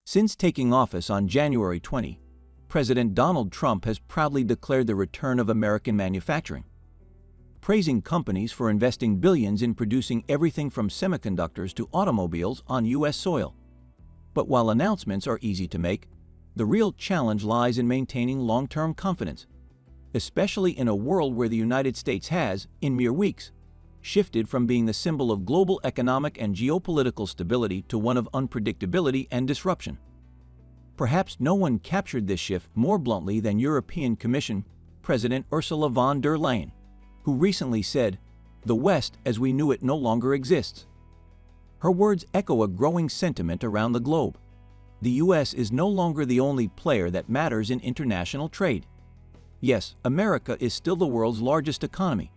Since taking office on January 20, President Donald Trump has proudly declared the return of American manufacturing, praising companies for investing billions in producing everything from semiconductors to automobiles on U.S. soil. But while announcements are easy to make, the real challenge lies in maintaining long-term confidence, especially in a world where the United States has, in mere weeks, shifted from being the symbol of global economic and geopolitical stability to one of unpredictability and disruption. Perhaps no one captured this shift more bluntly than European Commission President Ursula von der Leyen, who recently said, "The West as we knew it no longer exists." Her words echo a growing sentiment around the globe. The U.S. is no longer the only player that matters in international trade. Yes, America is still the world's largest economy,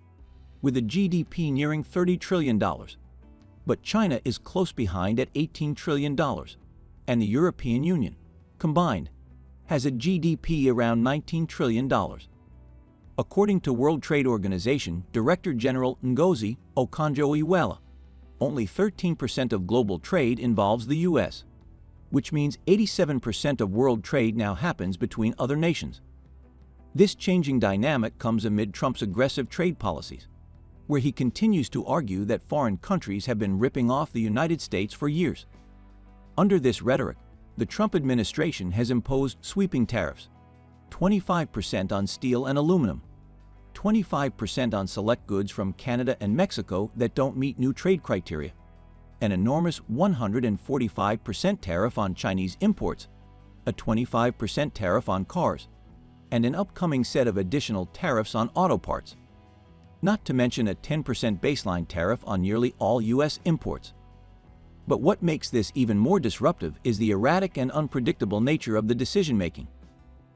with a GDP nearing $30 trillion. But China is close behind at $18 trillion, and the European Union, combined, has a GDP around $19 trillion. According to World Trade Organization Director General Ngozi Okonjo-Iweala, only 13% of global trade involves the U.S., which means 87% of world trade now happens between other nations. This changing dynamic comes amid Trump's aggressive trade policies, where he continues to argue that foreign countries have been ripping off the United States for years. Under this rhetoric, the Trump administration has imposed sweeping tariffs: 25% on steel and aluminum, 25% on select goods from Canada and Mexico that don't meet new trade criteria, an enormous 145% tariff on Chinese imports, a 25% tariff on cars, and an upcoming set of additional tariffs on auto parts, not to mention a 10% baseline tariff on nearly all U.S. imports. But what makes this even more disruptive is the erratic and unpredictable nature of the decision-making.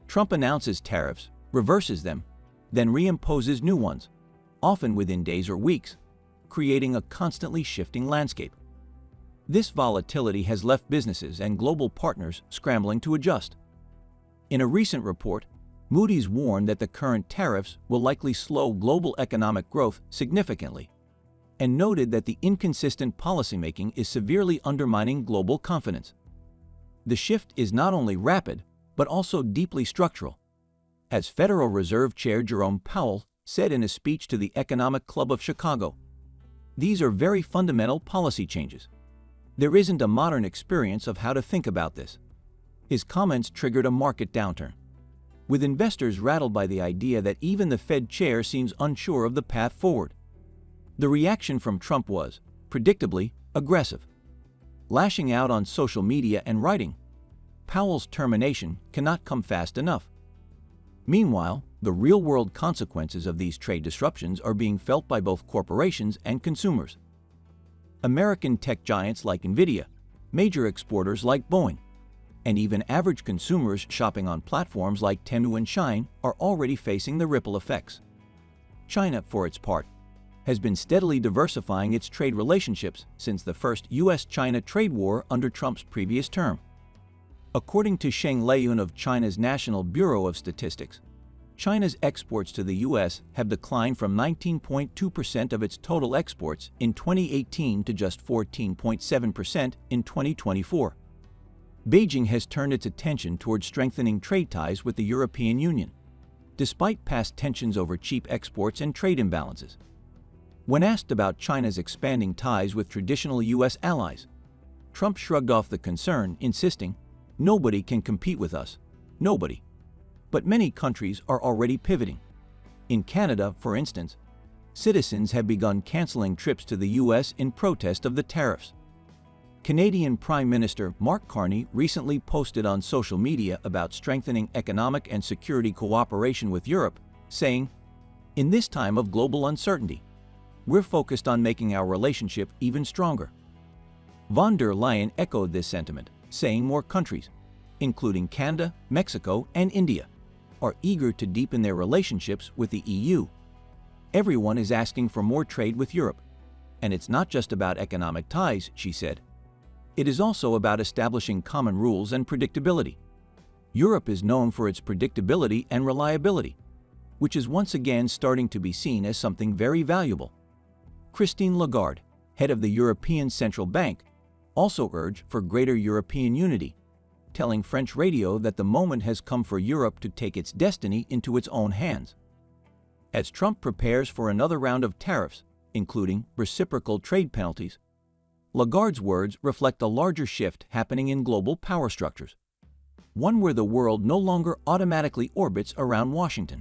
Trump announces tariffs, reverses them, then reimposes new ones, often within days or weeks, creating a constantly shifting landscape. This volatility has left businesses and global partners scrambling to adjust. In a recent report, Moody's warned that the current tariffs will likely slow global economic growth significantly, and noted that the inconsistent policymaking is severely undermining global confidence. The shift is not only rapid, but also deeply structural. As Federal Reserve Chair Jerome Powell said in a speech to the Economic Club of Chicago, "These are very fundamental policy changes. There isn't a modern experience of how to think about this." His comments triggered a market downturn, with investors rattled by the idea that even the Fed chair seems unsure of the path forward. The reaction from Trump was, predictably, aggressive. Lashing out on social media and writing, "Powell's termination cannot come fast enough." Meanwhile, the real-world consequences of these trade disruptions are being felt by both corporations and consumers. American tech giants like NVIDIA, major exporters like Boeing, and even average consumers shopping on platforms like Temu and Shein are already facing the ripple effects. China, for its part, has been steadily diversifying its trade relationships since the first U.S.-China trade war under Trump's previous term. According to Sheng Leiyun of China's National Bureau of Statistics, China's exports to the U.S. have declined from 19.2% of its total exports in 2018 to just 14.7% in 2024. Beijing has turned its attention towards strengthening trade ties with the European Union, despite past tensions over cheap exports and trade imbalances. When asked about China's expanding ties with traditional U.S. allies, Trump shrugged off the concern, insisting, "Nobody can compete with us. Nobody." But many countries are already pivoting. In Canada, for instance, citizens have begun canceling trips to the U.S. in protest of the tariffs. Canadian Prime Minister Mark Carney recently posted on social media about strengthening economic and security cooperation with Europe, saying, "In this time of global uncertainty, we're focused on making our relationship even stronger." Von der Leyen echoed this sentiment, saying more countries, including Canada, Mexico, and India, are eager to deepen their relationships with the EU. Everyone is asking for more trade with Europe, and it's not just about economic ties, she said. It is also about establishing common rules and predictability. Europe is known for its predictability and reliability, which is once again starting to be seen as something very valuable. Christine Lagarde, head of the European Central Bank, also urged for greater European unity, telling French radio that the moment has come for Europe to take its destiny into its own hands. As Trump prepares for another round of tariffs, including reciprocal trade penalties, Lagarde's words reflect a larger shift happening in global power structures, one where the world no longer automatically orbits around Washington.